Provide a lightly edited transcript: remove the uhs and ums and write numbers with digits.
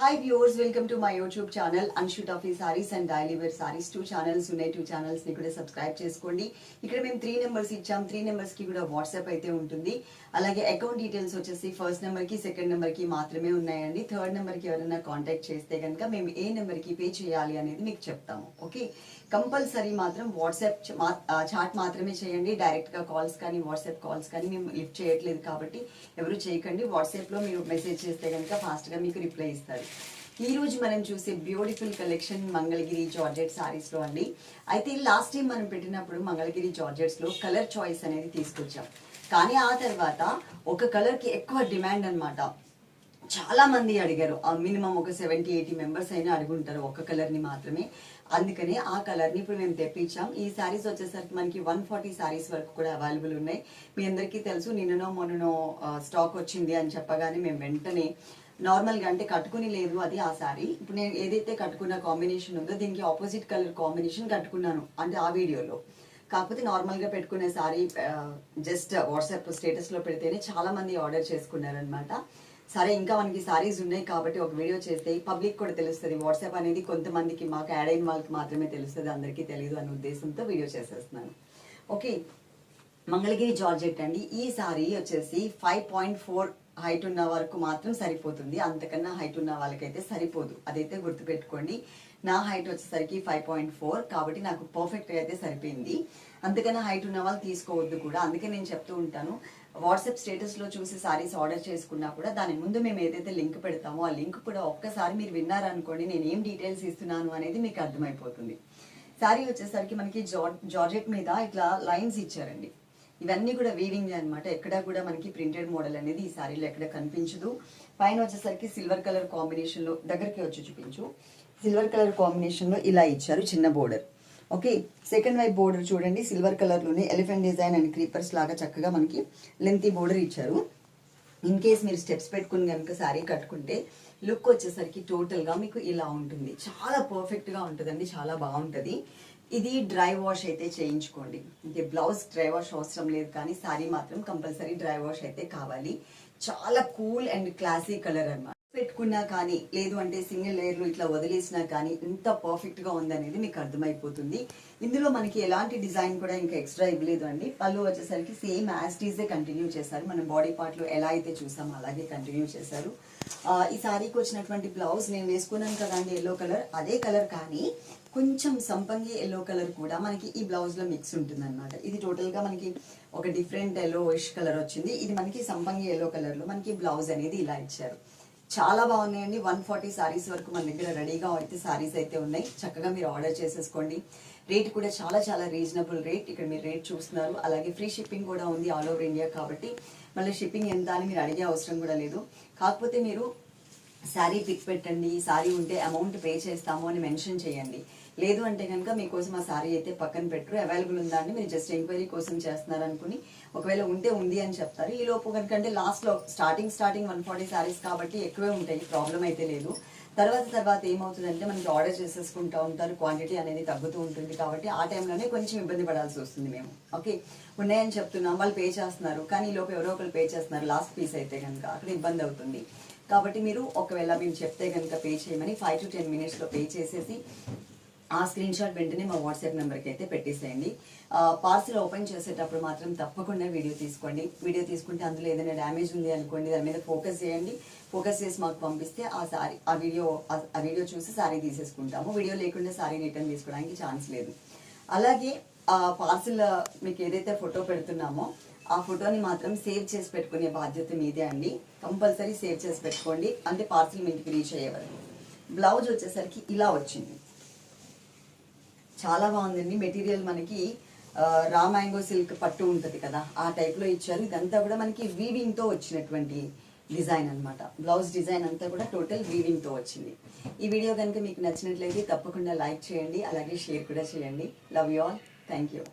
Hi viewers, welcome to my YouTube channel Anshu Toffee Sarees and Daily Wear Sarees. Two channels ఉన్నాయి. Two channels ని కూడా subscribe చేసుకోండి. ఇక్కడ మేము 3 numbers ఇచ్చాం. 3 నెంబర్స్ కి కూడా వాట్సాప్ అయితే ఉంటుంది. అలాగే అకౌంట్ డీటెయిల్స్ వచ్చేసి ఫస్ట్ నెంబర్ కి సెకండ్ నెంబర్ కి మాత్రమే ఉన్నాయండి. థర్డ్ నెంబర్ కి ఎవరైనా కాంటాక్ట్ చేస్తే కనుక మేము ఏ నెంబర్ కి పే చేయాలి అనేది మీకు చెప్తాము. ఓకే, కంపల్సరీ మాత్రం వాట్సాప్ చాట్ మాత్రమే చేయండి. డైరెక్ట్ గా కాల్స్ కానీ వాట్సాప్ కాల్స్ కానీ మేము లిఫ్ట్ చేయట్లేదు కాబట్టి ఎవరు చేయకండి. వాట్సాప్ లో మీరు మెసేజ్ చేస్తే కనుక ఫాస్ట్ గా మీకు రిప్లై ఇస్తారు. ఈ రోజు మనం చూసే beautiful collection Mangalagiri georgette saris లో అండి. అయితే లాస్ట్ టైం మనం పెట్టినప్పుడు మంగళగిరి జార్జెట్స్ లో కలర్ చాయిస్ అనేది తీసుకొచ్చాం. కానీ ఆ తర్వాత ఒక కలర్ కి ఎక్కువ డిమాండ్ అన్నమాట. చాలా మంది అడిగారు. మినిమం ఒక 70-80 మెంబర్స్ అయినా అడుగుంటారు ఒక కలర్ ని మాత్రమే. అందుకని ఆ కలర్ ని ఇప్పుడు మేము తెప్పించాం. ఈ సారీస్ వచ్చేసరికి మనకి 140 సారీస్ వరకు కూడా అవైలబుల్ ఉన్నాయి. మీ అందరికీ తెలుసు, నిన్ననో మొన్ననో స్టాక్ వచ్చింది అని చెప్పగానే మేము వెంటనే నార్మల్గా అంటే కట్టుకుని లేదు అది ఆ సారీ. ఇప్పుడు నేను ఏదైతే కట్టుకున్న కాంబినేషన్ ఉందో దీనికి ఆపోజిట్ కలర్ కాంబినేషన్ కట్టుకున్నాను అంటే ఆ వీడియోలో. కాకపోతే నార్మల్గా పెట్టుకునే సారీ జస్ట్ వాట్సాప్ స్టేటస్లో పెడితేనే చాలా మంది ఆర్డర్ చేసుకున్నారనమాట. సరే, ఇంకా మనకి సారీస్ ఉన్నాయి కాబట్టి ఒక వీడియో చేస్తే పబ్లిక్ కూడా తెలుస్తుంది. వాట్సాప్ అనేది కొంతమందికి మాకు యాడ్ అయిన వాళ్ళకి మాత్రమే తెలుస్తుంది, అందరికీ తెలియదు అనే ఉద్దేశంతో వీడియో చేసేస్తున్నాను. ఓకే, మంగళగిరి జార్జెట్ అండి. ఈ సారీ వచ్చేసి 5.4 హైట్ ఉన్న వరకు మాత్రం సరిపోతుంది. అంతకన్నా హైట్ ఉన్న వాళ్ళకైతే సరిపోదు, అదైతే గుర్తుపెట్టుకోండి. నా హైట్ వచ్చేసరికి 5.4 కాబట్టి నాకు పర్ఫెక్ట్గా అయితే సరిపోయింది. అంతకన్నా హైట్ ఉన్న వాళ్ళు తీసుకోవద్దు కూడా. అందుకే నేను చెప్తూ ఉంటాను, వాట్సాప్ స్టేటస్లో చూసి సారీస్ ఆర్డర్ చేసుకున్నా కూడా దాని ముందు మేము ఏదైతే లింక్ పెడతామో ఆ లింక్ కూడా ఒక్కసారి మీరు విన్నారనుకోండి, నేను ఏం డీటెయిల్స్ ఇస్తున్నాను అనేది మీకు అర్థమైపోతుంది. సారీ వచ్చేసరికి మనకి జార్జెట్ మీద ఇట్లా లైన్స్ ఇచ్చారండి. ఇవన్నీ కూడా వీవింగ్ అనమాట. ఎక్కడ కూడా మనకి ప్రింటెడ్ మోడల్ అనేది ఈ సారీలో ఎక్కడ కనిపించదు. పైన వచ్చేసరికి సిల్వర్ కలర్ కాంబినేషన్ లో, దగ్గరికి వచ్చి చూపించు, సిల్వర్ కలర్ కాంబినేషన్ లో ఇలా ఇచ్చారు చిన్న బోర్డర్. ఓకే, సెకండ్ వైపు బోర్డర్ చూడండి, సిల్వర్ కలర్ లోనే ఎలిఫెంట్ డిజైన్ అండ్ క్రీపర్స్ లాగా చక్కగా మనకి లెంతీ బోర్డర్ ఇచ్చారు. ఇన్ కేస్ మీరు స్టెప్స్ పెట్టుకుని కనుక శారీ కట్టుకుంటే లుక్ వచ్చేసరికి టోటల్ గా మీకు ఇలా ఉంటుంది. చాలా పర్ఫెక్ట్ గా ఉంటుందండి, చాలా బాగుంటది. ఇది డ్రై వాష్ అయితే చేయించుకోండి. అంటే బ్లౌజ్ డ్రై వాష్ అవసరం లేదు, కానీ శారీ మాత్రం కంపల్సరీ డ్రై వాష్ అయితే కావాలి. చాలా కూల్ అండ్ క్లాసీ కలర్ అన్నమాట. పెట్టుకున్నా కానీ లేదు అంటే సింగిల్ లేయర్లు ఇట్లా వదిలేసినా కానీ ఎంత పర్ఫెక్ట్ గా ఉందనేది మీకు అర్థమైపోతుంది. ఇందులో మనకి ఎలాంటి డిజైన్ కూడా ఇంకా ఎక్స్ట్రా ఇవ్వలేదు అండి. పళ్ళు వచ్చేసరికి సేమ్ యాజ్ టీజే కంటిన్యూ చేశారు. మనం బాడీ పార్ట్ లో ఎలా అయితే చూసామో అలాగే కంటిన్యూ చేశారు. ఈ సారీకి వచ్చినటువంటి బ్లౌజ్ నేను వేసుకున్నాను కదండి ఎల్లో కలర్, అదే కలర్ కానీ కొంచెం సంపంగి ఎల్లో కలర్ కూడా మనకి ఈ బ్లౌజ్ లో మిక్స్ ఉంటుంది అనమాట. ఇది టోటల్ గా మనకి ఒక డిఫరెంట్ ఎల్లోయిష్ కలర్ వచ్చింది. ఇది మనకి సంపంగి ఎల్లో కలర్ లో మనకి బ్లౌజ్ అనేది ఇలా ఇచ్చారు. చాలా బాగున్నాయండి. 140 సారీస్ వరకు మన దగ్గర రెడీగా అయితే సారీస్ అయితే ఉన్నాయి. చక్కగా మీరు ఆర్డర్ చేసేసుకోండి. రేట్ కూడా చాలా చాలా రీజనబుల్ రేట్. ఇక్కడ మీరు రేట్ చూస్తున్నారు. అలాగే ఫ్రీ షిప్పింగ్ కూడా ఉంది ఆల్ ఓవర్ ఇండియా కాబట్టి మళ్ళీ షిప్పింగ్ ఎంత అని మీరు అడిగే అవసరం కూడా లేదు. కాకపోతే మీరు శారీ పిక్ పెట్టండి, శారీ ఉంటే అమౌంట్ పే చేస్తాము అని మెన్షన్ చేయండి. లేదు అంటే కనుక మీకోసం ఆ శారీ అయితే పక్కన పెట్టరు. అవైలబుల్ ఉందా అని మీరు జస్ట్ ఎంక్వైరీ కోసం చేస్తున్నారు అనుకుని ఒకవేళ ఉంటే ఉంది అని చెప్తారు. ఈ లోపు కనుక అంటే లాస్ట్లో స్టార్టింగ్ 140 శారీస్ కాబట్టి ఎక్కువే ఉంటాయి, ప్రాబ్లం అయితే లేదు. తర్వాత ఏమవుతుందంటే మనకి ఆర్డర్ చేసేసుకుంటూ ఉంటారు, క్వాంటిటీ అనేది తగ్గుతూ ఉంటుంది. కాబట్టి ఆ టైంలోనే కొంచెం ఇబ్బంది పడాల్సి వస్తుంది మేము. ఓకే, ఉన్నాయని చెప్తున్నాం, వాళ్ళు పే చేస్తున్నారు, కానీ ఈ లోపు ఎవరో ఒకరు పే చేస్తున్నారు లాస్ట్ పీస్ అయితే కనుక అక్కడ ఇబ్బంది అవుతుంది. కాబట్టి మీరు ఒకవేళ మేము చెప్తే కనుక పే చేయమని 5 to 10 minutes పే చేసేసి ఆ స్క్రీన్ షాట్ వెంటనే మా వాట్సాప్ నెంబర్కి అయితే పెట్టేసేయండి. పార్సిల్ ఓపెన్ చేసేటప్పుడు మాత్రం తప్పకుండా వీడియో తీసుకోండి. వీడియో తీసుకుంటే అందులో ఏదైనా డ్యామేజ్ ఉంది అనుకోండి, దాని మీద ఫోకస్ చేయండి. ఫోకస్ చేసి మాకు పంపిస్తే ఆ వీడియో చూసి సారీ తీసేసుకుంటాము. వీడియో లేకుండా సారీ రిటర్న్ తీసుకోవడానికి ఛాన్స్ లేదు. అలాగే పార్సిల్ మీకు ఏదైతే ఫోటో పెడుతున్నామో ఆ ఫోటోని మాత్రం సేవ్ చేసి పెట్టుకునే బాధ్యత మీదే అండి. కంపల్సరీ సేవ్ చేసి పెట్టుకోండి, అంటే పార్సిల్ మీ ఇంటికి రీచ్ అయ్యే వరకు. బ్లౌజ్ వచ్చేసరికి ఇలా వచ్చింది, చాలా బాగుందండి. మెటీరియల్ మనకి రా మ్యాంగో సిల్క్ పట్టు ఉంటుంది కదా, ఆ టైప్లో ఇచ్చారు. ఇదంతా కూడా మనకి వీవింగ్తో వచ్చినటువంటి డిజైన్ అనమాట. బ్లౌజ్ డిజైన్ అంతా కూడా టోటల్ వీవింగ్తో వచ్చింది. ఈ వీడియో కనుక మీకు నచ్చినట్లయితే తప్పకుండా లైక్ చేయండి, అలాగే షేర్ కూడా చేయండి. Love you all, thank you.